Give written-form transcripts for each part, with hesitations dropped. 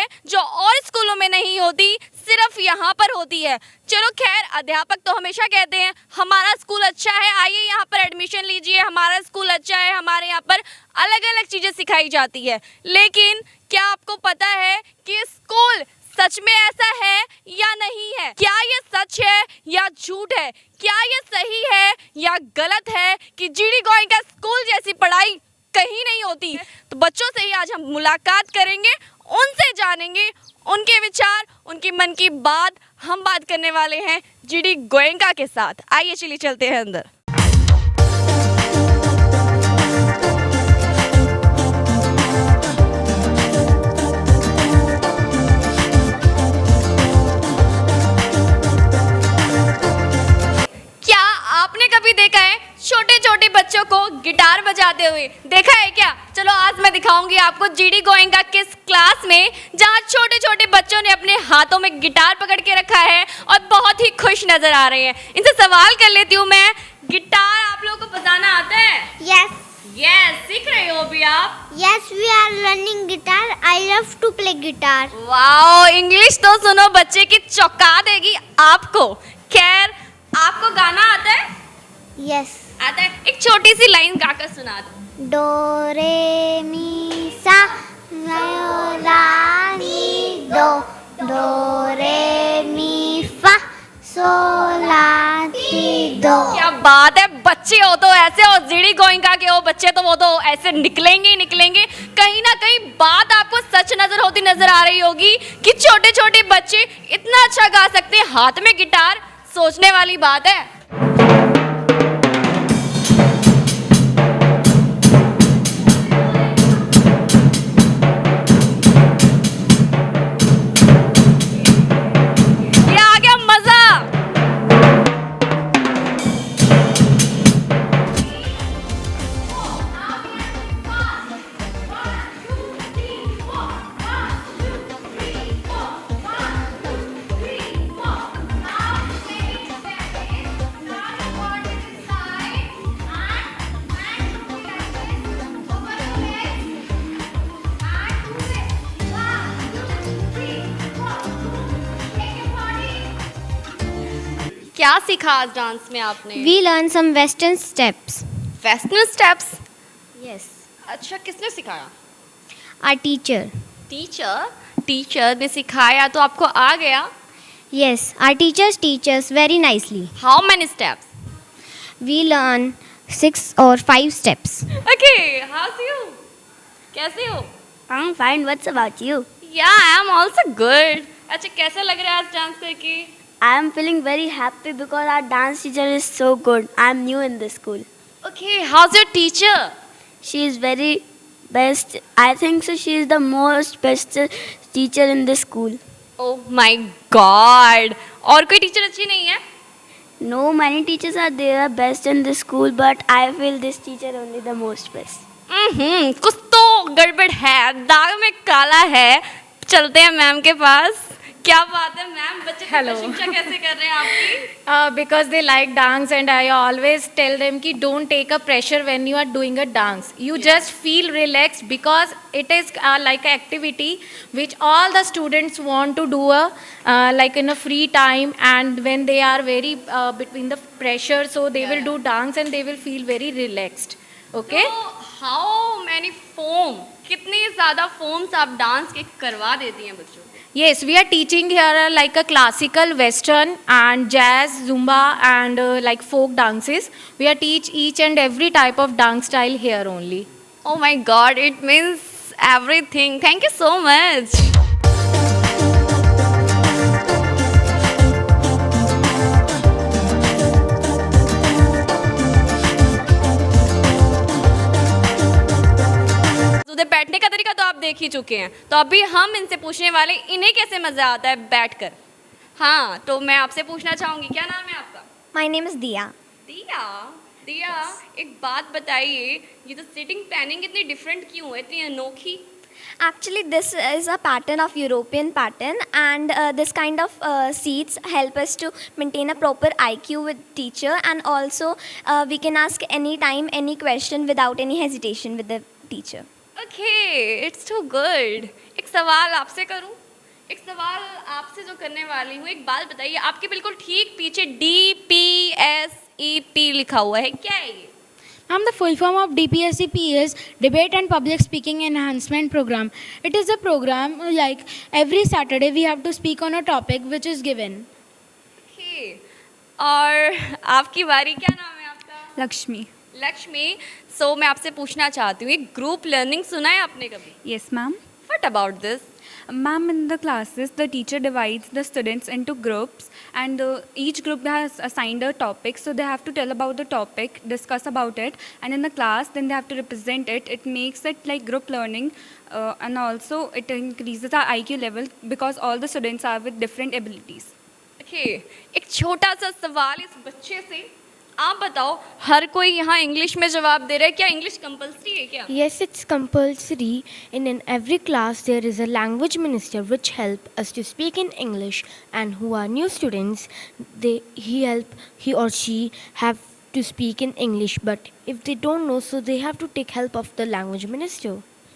है जो और स्कूलों में नहीं होती, सिर्फ यहाँ पर होती है। चलो खैर, अध्यापक तो हमेशा कहते हैं हमारा स्कूल अच्छा है, आइए यहाँ पर एडमिशन लीजिए, हमारा स्कूल अच्छा है, हमारे यहाँ पर अलग अलग चीज़ें सिखाई जाती है। लेकिन क्या आपको पता है कि स्कूल सच में ऐसा है या नहीं है? क्या ये सच है या झूठ है? क्या ये सही है या गलत है कि जीडी गोयनका स्कूल जैसी पढ़ाई कहीं नहीं होती? तो बच्चों से ही आज हम मुलाकात करेंगे, उनसे जानेंगे उनके विचार, उनकी मन की बात। हम बात करने वाले हैं जीडी गोयनका के साथ। आइए चलिए चलते हैं अंदर। क्या आपने कभी देखा है छोटे छोटे बच्चों को गिटार बजाते हुए? देखा है क्या? चलो आज मैं दिखाऊंगी आपको जीडी गोयनका किस क्लास में, जहाँ छोटे छोटे बच्चों ने अपने हाथों में गिटार पकड़ के रखा है और बहुत ही खुश नजर आ रहे हैं। इनसे सवाल कर लेती हूँ मैं, गिटार आप लोगों को बजाना आता है? Yes. यस, सीख रहे हो भी आप? Yes, we are learning guitar. I love to play guitar. Wow, English तो सुनो बच्चे की चौंका देगी आपको। खैर, आपको गाना आता है? Yes. आता है? एक छोटी सी लाइन गाकर सुना दो। Do re mi sa la la mi do. Do re mi fa so la ti do. क्या बात है, बच्चे हो तो ऐसे, और जीडी गोयनका के हो बच्चे तो वो तो ऐसे निकलेंगे ही निकलेंगे। कहीं ना कहीं बात आपको सच नजर आ रही होगी कि छोटे छोटे बच्चे इतना अच्छा गा सकते हैं, हाथ में गिटार। सोचने वाली बात है। ये आ गया मजा। क्या सीखा आज डांस में आपने? We learn some Western steps. Western steps? Yes. अच्छा, किसने सिखाया? Our teacher. टीचर ने सिखाया तो आपको आ गया? Yes, our teachers teach us very nicely. How many steps? We learn 6 or 5 steps. Okay, how you? कैसे हो? I'm fine. What's about you? या आई एम आल्सो गुड। अच्छा, कैसा लग रहा है आज डांस करके? I am feeling very happy because our dance teacher is so good. I am new in the school. Okay, how's your teacher? She is very best. I think so. She is the most best teacher in the school. Oh my God, और कोई teacher अच्छी नहीं है? No, many teachers are there best in the school, but I feel this teacher only the most best. कुछ तो गड़बड़ है, दाग में काला है। चलते हैं मैम के पास। क्या बात है मैम, बच्चे की Hello. प्रशंसा कैसे कर रहे हैं आपकी? Because they like dance and I always tell them ki don't take a pressure when you are doing a dance. You just feel relaxed because it is like an activity which all the students want to do like in a free time, and when they are very between the pressure, so they will do dance and they will feel very relaxed. Okay? How many form, कितनी ज़्यादा forms आप dance के करवा देती हैं बच्चों को? Yes, we are teaching here like a classical, western and jazz, zumba and like folk dances. We are teach each and every type of dance style here only. Oh my God, it means everything. Thank you so much. उधर बैठने का तरीका तो आप देख ही चुके हैं, तो अभी हम इनसे पूछने वाले इन्हें कैसे मजा आता है बैठकर। हाँ, तो मैं आपसे पूछना चाहूंगी, क्या नाम है आपका? My name is Diya. दिया। दिया, एक बात बताइए, ये तो सिटिंग प्लानिंग इतनी डिफरेंट क्यों है, इतनी अनोखी? Actually, this is a pattern of European pattern, and this kind of seats help us to maintain a proper IQ with teacher, and also we can ask any time any question without any hesitation with the teacher. Okay, it's too good. एक सवाल आपसे करूं? एक सवाल आपसे जो करने वाली हूँ, एक बात बताइए, आपके बिल्कुल ठीक पीछे DPSEP लिखा हुआ है, क्या है ये? The full form of DPSCP is Debate and Public Speaking Enhancement Program. It is a program like every Saturday we have to speak on a topic which is given. Okay. और आपकी बारी, क्या नाम है आपका? लक्ष्मी. लक्ष्मी. सो मैं आपसे पूछना चाहती हूँ, एक ग्रुप लर्निंग सुना है आपने कभी? Yes, ma'am. What about this? Ma'am, in the classes, the teacher divides the students into groups, and each group has assigned a topic, so they have to tell about the topic, discuss about it, and in the class, then they have to represent it. It makes it like group learning, and also it increases our IQ level because all the students are with different abilities. Okay. एक छोटा सा सवाल इस बच्चे से, आप बताओ, हर कोई यहाँ इंग्लिश में जवाब दे रहा है, क्या इंग्लिश कंपलसरी है क्या? Yes, it's compulsory. In every class, there is a language minister which help us to speak in English. And who are new students, he or she have to speak in English. But if they don't know, so they have to take help of the language minister.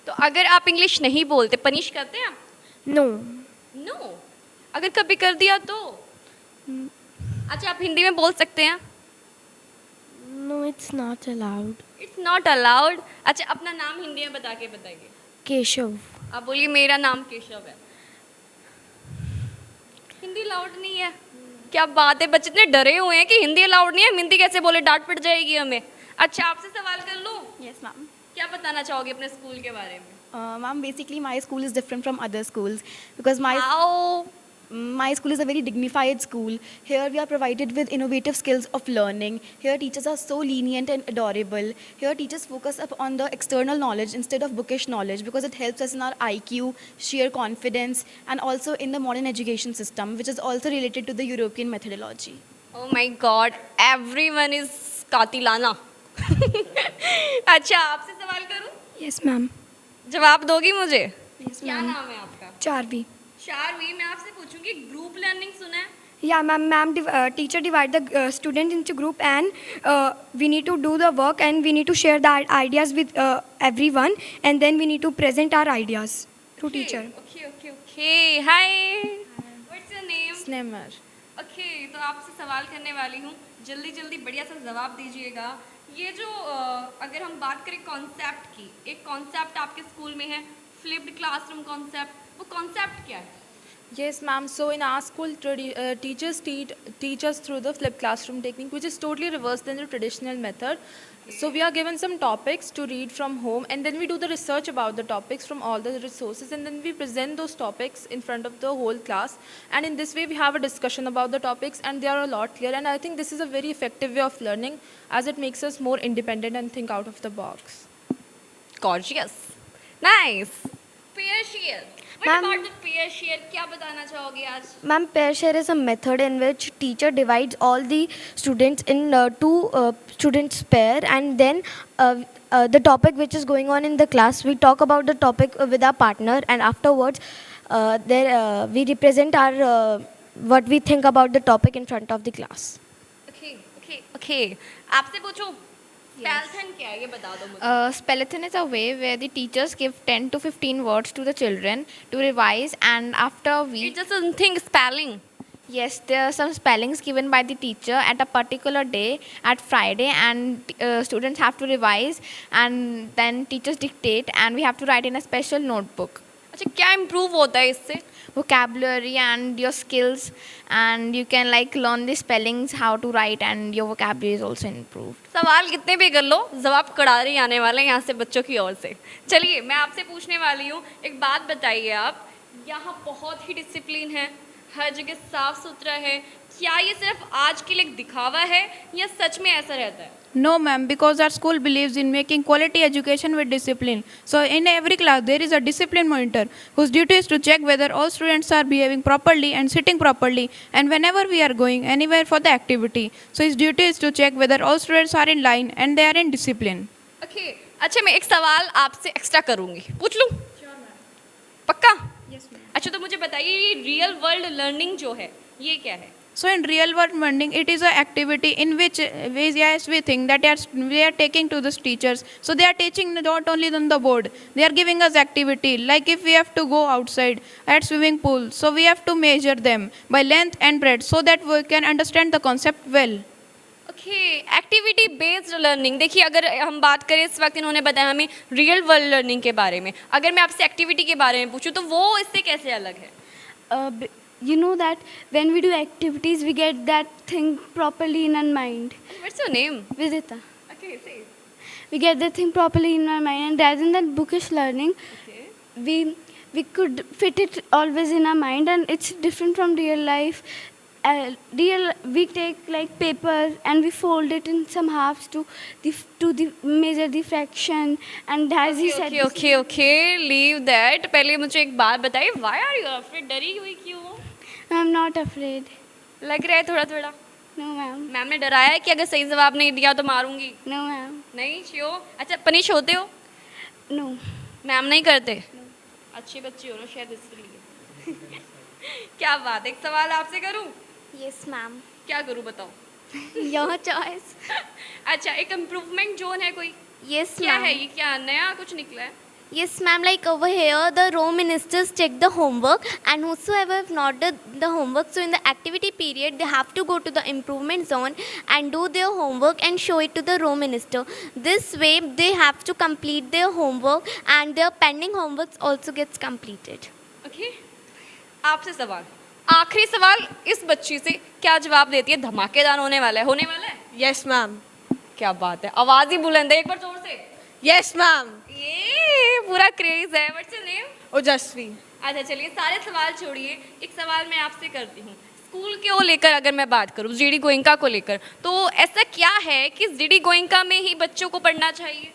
तो अगर आप English नहीं बोलते, punish करते हैं आप? No, no. अगर कभी कर दिया तो? अच्छा, आप हिंदी में बोल सकते हैं? no, it's not allowed. It's not allowed. अच्छा, अपना नाम हिंदी में बता के बताइए. Keshav. आप बोलिए मेरा नाम केशव है. हिंदी अलाउड नहीं है? क्या बात है, बच्चे इतने डरे हुए हैं कि हिंदी अलाउड नहीं है, हम हिंदी कैसे बोले, डांट पड़ जाएगी हमें. अच्छा, आपसे सवाल कर लूँ? Yes, ma'am. क्या बताना चाहोगे अपने स्कूल के बारे में? Ma'am, basically my school is different from other schools because my school is a very dignified school. Here we are provided with innovative skills of learning. Here teachers are so lenient and adorable. Here teachers focus up on the external knowledge instead of bookish knowledge because it helps us in our IQ, sheer confidence, and also in the modern education system, which is also related to the European methodology. Oh my God, everyone is कातिलाना. अच्छा, आपसे सवाल करूं? Yes, ma'am. जवाब दोगी मुझे? Yes, क्या ma'am. नाम है आपका? Charvi. शारवी. मैं आपसे पूछूंगी, ग्रुप लर्निंग सुना है? Yeah, ma'am, teacher divide the students into group, and we need to do the work, and we need to share the ideas with everyone, and then we need to present our ideas to teacher. Okay. Hi. What's your name? Snemmer. Okay, तो आपसे सवाल करने वाली हूँ, जल्दी बढ़िया सा जवाब दीजिएगा. ये जो अगर हम बात करें कॉन्सेप्ट की, एक कॉन्सेप्ट आपके स्कूल में है, फ्लिप्ड क्लासरूम कॉन्सेप्ट, वो कॉन्सेप्ट क्या है? Yes, ma'am. So in our school, teachers teach us through the flipped classroom technique, which is totally reversed than the traditional method. So we are given some topics to read from home, and then we do the research about the topics from all the resources, and then we present those topics in front of the whole class. And in this way, we have a discussion about the topics, and they are a lot clear. And I think this is a very effective way of learning, as it makes us more independent and think out of the box. Gorgeous. Nice. Pair share. What Ma'am. about the pair share? क्या बताना चाहोगे आज? Ma'am, pair share is a method in which teacher divides all the students in two students pair, and then the topic which is going on in the class, we talk about the topic with our partner, and afterwards we represent our what we think about the topic in front of the class. Okay. आपसे पूछूं? Spelthan क्या है, ये बता दो मुझे. Spelathon is a way where the teachers give 10 to 15 words to the children to revise, and after a It's week, just something spelling. yes, there are some spellings given by the teacher at a particular day at Friday, and students have to revise, and then teachers dictate, and we have to write in a special notebook. अच्छा, क्या improve होता है इससे? Vocabulary and your skills, and you can like learn the spellings, how to write, and your vocabulary is also improved. सवाल कितने भी कर लो, जवाब कड़ारे ही आने वाले हैं यहाँ से बच्चों की ओर से. चलिए, मैं आपसे पूछने वाली हूँ, एक बात बताइए आप, यहाँ बहुत ही डिसिप्लिन है, हर जगह साफ सुथरा है, क्या ये सिर्फ आज के लिए दिखावा है या सच में ऐसा रहता है? No, ma'am, because our school believes in making quality education with discipline. So in every class, there is a discipline monitor whose duty is to check whether all students are behaving properly and sitting properly, and whenever we are going anywhere for the activity. So his duty is to check whether all students are in line and they are in discipline. Okay. अच्छा, मैं एक सवाल आपसे extra करूँगी, पूछ लूँ? पक्का? Yes, ma'am. अच्छा, तो मुझे बताइए, ये रियल वर्ल्ड लर्निंग जो है, ये क्या है? So in real world learning, it is an activity in which yes, we think that we are taking to the teachers. So they are teaching not only on the board, they are giving us activity. Like if we have to go outside at swimming pool, so we have to measure them by length and breadth so that we can understand the concept well. Okay, activity based learning. देखिए, अगर हम बात करें, इस वक्त इन्होंने बताया हमें रियल वर्ल्ड लर्निंग के बारे में। अगर मैं आपसे एक्टिविटी के बारे में पूछूं तो वो इससे कैसे अलग है? You know that when we do activities, we get that thing properly in our mind. What's your name? Vidita. Okay, say. We get the thing properly in our mind, and rather than bookish learning, we could fit it always in our mind, and it's different from real life. We take like paper and we fold it in some halves to measure the fraction, and as he said. Okay, leave that. पहले मुझे एक बात बताइए, why are you afraid? डरी हुई क्यों? I'm not afraid. लग रहा है थोड़ा। No, ma'am. मैम ने डराया है कि अगर सही जवाब नहीं दिया तो मारूंगी? No, ma'am. नहीं, श्योर? अच्छा, पनिश होते हो? No. मैम नहीं करते? अच्छी बच्ची हो ना शायद, इसलिए। क्या बात है, एक सवाल आपसे करूं? Yes, ma'am. क्या करूं बताओ? Your choice. अच्छा, एक इम्प्रूवमेंट जोन है कोई? Yes, क्या ma'am. है ये, क्या नया कुछ निकला है? Yes, ma'am. Like over here, the row ministers check the homework, and whosoever have not done the homework, so in the activity period, they have to go to the improvement zone and do their homework and show it to the row minister. This way, they have to complete their homework, and their pending homework also gets completed. Okay. आपसे सवाल, आखिरी सवाल इस बच्ची से, क्या जवाब देती है? धमाकेदार होने वाला है? Yes, ma'am. क्या बात है, आवाज ही बुलंद है, एक बार जोर से। Yes, ma'am. ये पूरा क्रेज है। What's your name? Ojasvi. अच्छा, चलिए सारे सवाल छोड़िए, एक सवाल मैं आपसे करती हूँ। स्कूल को लेकर अगर मैं बात करूँ, जीडी गोइंका को लेकर, तो ऐसा क्या है कि जीडी गोइंका में ही बच्चों को पढ़ना चाहिए?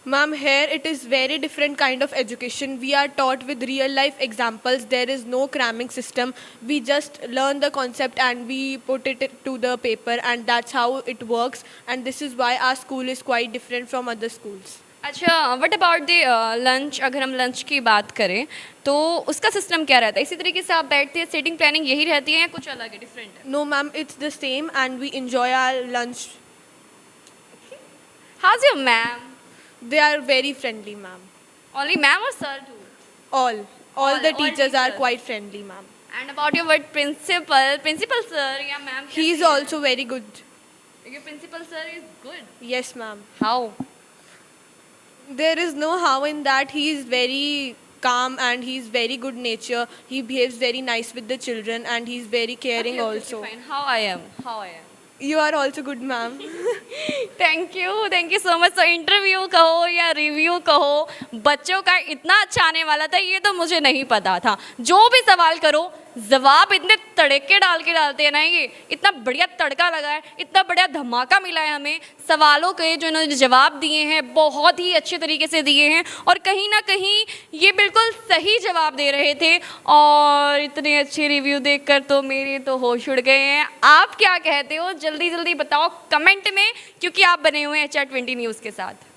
Ma'am, here it is very different kind of education. We are taught with real life examples. There is no cramming system. We just learn the concept and we put it to the paper, and that's how it works. And this is why our school is quite different from other schools. अच्छा, what about the lunch? अगर हम lunch की बात करें तो उसका system क्या रहता है? इसी तरीके से आप बैठते हैं, सीटिंग प्लानिंग यही रहती है या कुछ अलग है, डिफरेंट है? No, ma'am, it's the same, and we enjoy our lunch. How's your ma'am? They are very friendly, ma'am. Only ma'am or sir too? All the teachers are teachers. quite friendly, ma'am. And about your word principal sir या ma'am? He is also very good. Your principal sir is good. Yes, ma'am. How? There is no how in that. He is very calm and he is very good nature. He behaves very nice with the children and he is very caring Okay, also. fine. How I am? You are also good, ma'am. Thank you so much. तो interview कहो या review कहो, बच्चों का इतना अच्छा आने वाला था ये तो मुझे नहीं पता था। जो भी सवाल करो, जवाब इतने तड़के डाल के डालते हैं ना, ये इतना बढ़िया तड़का लगा है, इतना बढ़िया धमाका मिला है हमें। सवालों के जो इन्होंने जवाब दिए हैं बहुत ही अच्छे तरीके से दिए हैं, और कहीं ना कहीं ये बिल्कुल सही जवाब दे रहे थे। और इतने अच्छे रिव्यू देखकर तो मेरे तो होश उड़ गए हैं। आप क्या कहते हो? जल्दी जल्दी बताओ कमेंट में, क्योंकि आप बने हुए हैं HR20 न्यूज़ के साथ।